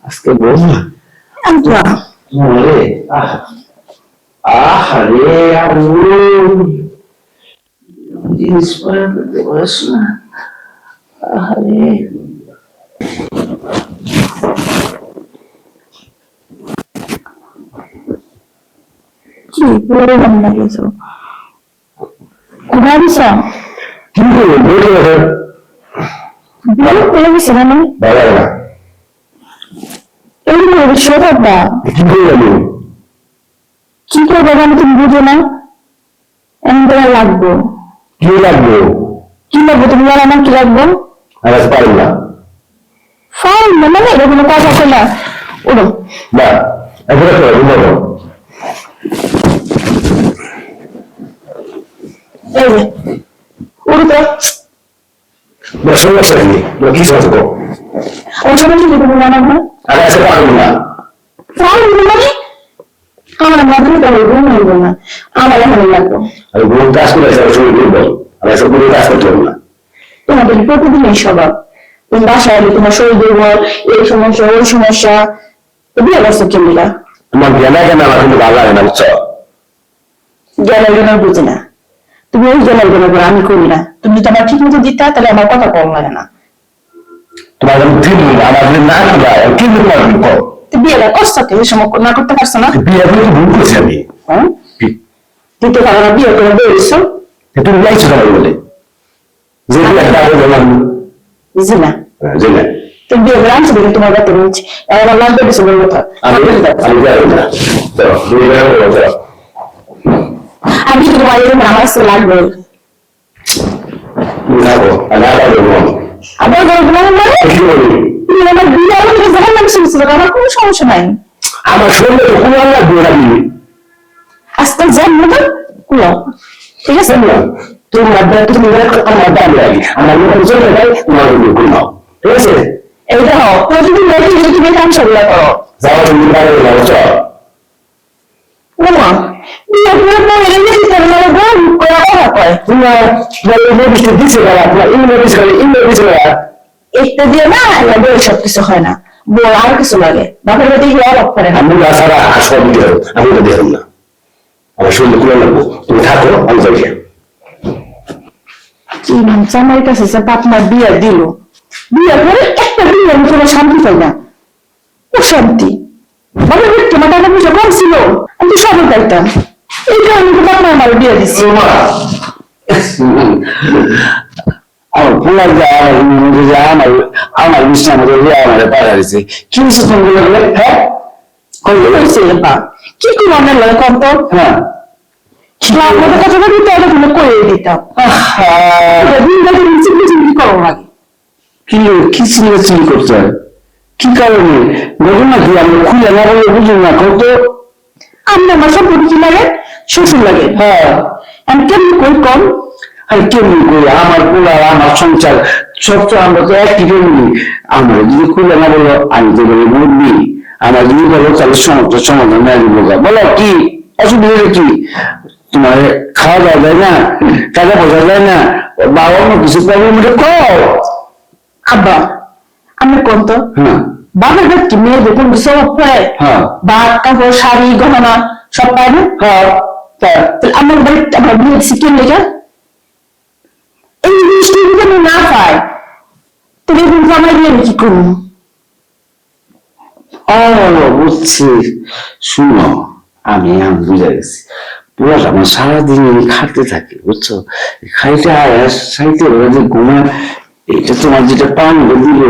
আজকে বল না আরে জিনিস পাল্টে বস না আরে কি বলে রান্না গেছো ঘুমাইছো কিন্তু বলে বলে পেয়ে গেছে না বাবা এগুলো সবাবা কি বলবো কি করবো আমি তুমি বুঝো না এমন করে লাগবো কি লাগবে কি লাগবো তুমি জানো না কি লাগবো আজ পারবো না ফাইন না মানে এরকম কাজ আছে না ওরো না এখন তো বলবো এই যে ওরো তো বসে বসে কি করবো ওর সাথে কি করবো জানো না আরে আজ পারবো না ফাইন মানে আমার মাথায় তো ঘুম হইব না আমার এখন লাগবো আর ঘুম কাজ করে শুরু করবো আর এসব করে কাজ করতে হবে না তোমাদের প্রতিদিনের স্বভাব তুমি বাসায় এলে তোমার শরীর দুর্বল এই সমস্যা ওই সমস্যা বিয়ে করছো কেমিলা আমার জ্ঞানা কেন আমার কিন্তু ভালো লাগে না বুঝছো জ্ঞানের জন্য বুঝি না তুমি ওই জ্ঞানের জন্য করো আমি করি না তুমি যদি আমার ঠিক মতো দিতে তাহলে আমার কথা কম লাগে না তোমার আমি ঠিক আমার যদি না কিনা কি তোমার বিপদ বিয়েটা করছো তো এই সময় না করতে পারছো না বিয়ে করে ভুল করছি আমি হ্যাঁ দিতে পারো না বিয়ে করে বেরিয়েছো তুমি যাইছো সবাই বলে যে একটা বুঝি না যে না তুমি বিয়ে করে আনছো দেখে তোমার বাড়িতে বলছি আমার লাগবে কিছু বলবো তো আমি যাই না আমি কি তোমার এরকম আমার কাছে লাগবে আবার বলবো মানে তুমি আমার বিয়ে আমাকে যখন নাম শুনছিল আমার কোনো সমস্যা নাই আমার শরীরে কোনো লাগবে না আজকাল জন্ম তো কুলো ঠিক আছে তোমার তুমি আমার দাবি লাগে আমার মনে চলে যায় তোমার ঘুমাও ঠিক আছে এইটা হোক প্রতিদিন দেখি যদি তুমি কাম সবলা করো যাও তুমি বাইরে যাও চল ওমা বিয়ে করে তো এর বেশি করে না বল করা কথা কয় তোমার নোটিশ দিছে না আপনার ইংলিশ একটা দিয়ে না লাগে সব কিছু হয় না বল আর কিছু লাগে বাপের বাড়ি গিয়ে অবাক করে না আমি সারা আসব দিও আমি তো দিলাম না আমার শরীরে খুলে লাগবো তুমি থাকো আমি যাই কি জামাই কাছে সে আপনার বিয়ে দিল বিয়ে করে একটা বিয়ে আমি কোনো শান্তি পাই না ও শান্তি বাপের বাড়ি তোমার টাকা পয়সা কম ছিল আমি তো সবই পাইতাম এই কারণে তো আপনার আমার বিয়ে দিচ্ছি আমার পোলার আমার বিশ্রাম আমার পাঠাইছে কি হচ্ছে ফোন করলে হ্যাঁ কই হয়েছে বা কি করবো আমার লাগে কম তো হ্যাঁ আপনাদের কথা বলি তো এটা তুমি করে দিতাম কি করো লাগে কি কি চিনি করতে হয় কি কারণে বলুন না কি আমি খুলে না বলে বুঝুন না কত আমি আমার সব কি লাগে শ্বশুর লাগে হ্যাঁ আমি কেমনি কই কম আর কেমনি করি আমার পোলার আমার সংসার সব তো আমরা তো একই ফ্যামিলি আমরা যদি খুলে না বলো আমি তো বলি বুঝবি আমার যদি বলো তাহলে সমস্যার সমাধান নেই বলো কি অসুবিধা কি তোমার খাওয়া দাওয়া যায় না টাকা পয়সা যায় না বাবা অন্য কিছু পাবো মনে কও আব্বা আমি কোন তো হ্যাঁ বাবার বাড়ি কি মেয়েদের কোন কিছু অভাব পায় হ্যাঁ বাঘ কাপড় শাড়ি গহনা সব পায় না হ্যাঁ আমার বাড়ি আমার বিয়ে সিকিম লেগে এই জিনিসটা যদি আমি না পাই তবে কিন্তু আমার বিয়ে কি করবো ও বুঝছি শুনো আমি বুঝে গেছি পুরো আমার সারাদিন খাটতে থাকি বুঝছো খাইতে সাইতে যে ঘুমা এটা তোমার যেটা পান দিল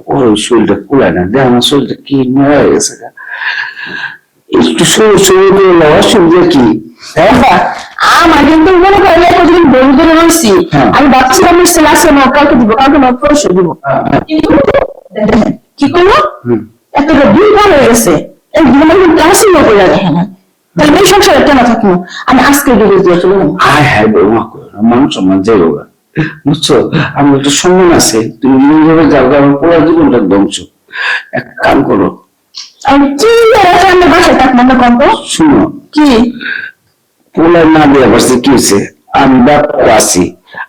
ওর শরীরটা কুলায় না দেখ আমার শরীরটা কি মরে গেছে একটু শরীর অসুবিধা কি আমার কিন্তু মনে করেন কতদিন বন্ধু ধরে রয়েছি আমি ভাবছিলাম ছেলে আছে না কাউকে দিব কাউকে না পরশু দিব কি করলো একটা দুই ভালো হয়ে গেছে এই ঘুমের কিন্তু আসি না করে দেখে না তাহলে এই সংসারে কেন থাকবো আমি আজকে ডিভোর্স দিয়ে চলে যাবো হায় হায় বৌমা মানুষ সম্মান যাই হোক বুঝছো আমার একটা সম্মান আছে তুমি এইভাবে যাও আমার পুরো জীবনটা ধ্বংস এক কাম করো আমি কি আমি বাসায় থাকবো না কম শুনো কি পোলার না বিয়ে করছে কি হয়েছে আমি বাপ আছি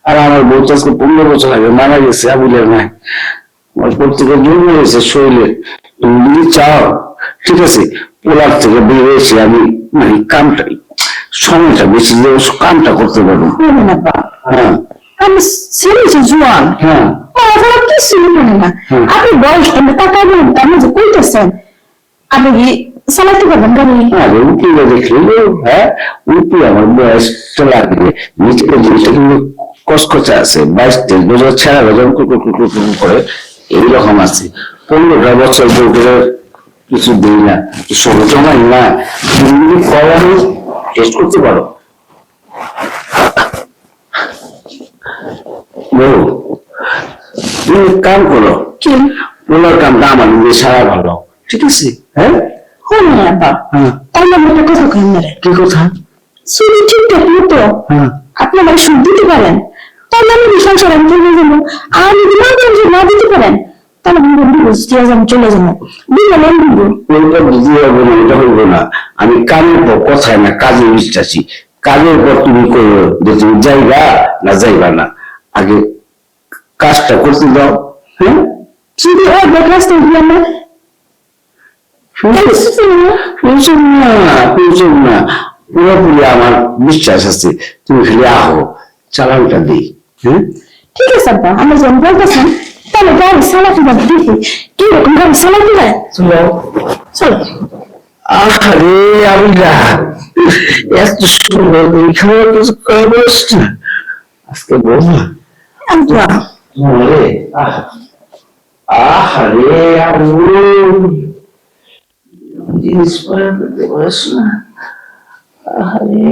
আর আমার বউ আজকে 15 বছর আগে মারা গেছে আবুলের নাই আমার প্রত্যেকের জন্ম হয়েছে শরীরে তুমি যদি চাও ঠিক আছে, পোলার থেকে বেরিয়ে এসে আমি মানে কামটাই সময়টা বেশি দিয়ে কামটা করতে পারবো। শোনেন আব্বা, হ্যাঁ আমি ছেলেছি জোয়ান, হ্যাঁ পড়াশোনা কিছু মনে না। হুম। আপনি বয়স কেন তাকাবেন, আপনি যে কইতেছেন আপনি কি চালাতে পারবেন গাড়ি? আরে উকিলে দেখলে হ্যাঁ উকিল আমার বয়সটা লাগবে, নিচের জিনিসটা কিন্তু কসকচা আছে, 22-23 বছর ছেড়া যখন কুকুর করে এইরকম আছে। 15টা বছর বলতে কিছু দিই না, ষোলো জমাই না, তুমি যদি কল আমি টেস্ট করতে পারো। বলো তুমি এক কাম করো, কি? ওনার কামটা আমার নিজে সারা ভালো, ঠিক আছে? হ্যাঁ শোনেন আব্বা, হ্যাঁ তাহলে আমি একটা কথা কই না রে, কি কথা? শুধু ঠিকঠাক মতো হ্যাঁ আপনি আমার সুদ দিতে পারেন, তাহলে আমি সংসার আমি চলে যাবো। আর যদি না দিতে পারেন তাহলে আমি ডিভোর্স দিয়ে আমি চলে যাবো, দিবেন আমি দিব। ওইটা বুঝতে পারবো না, ওইটা হইবো না। আমি কামের পর কথায় না কাজে বিশ্বাসী। কাজের পর তুমি করো যে তুমি যাইবা না যাইবা না, আগে কাজটা করতে দাও। হ্যাঁ যদি ওই বেকারস্ত দিয়ে আমার শুনছেন না পুরোপুরি আমার বিশ্বাস আছে, তুমি খালি আহো চালানটা দিই। হ্যাঁ ঠিক আছে আব্বা, আমরা যখন বলতেছেন তাহলে গাড়ি চালাতে যাবো, দেখি কিরকম গাড়ি চালাতে যায়। চলো চলো। আরে আমি না এত সুন্দর করে খাবার কিছু খাবার না আজকে বলবো আব্বা মরে। আরে আম্মু জিনিস পরে দিতে পারছ না। আরে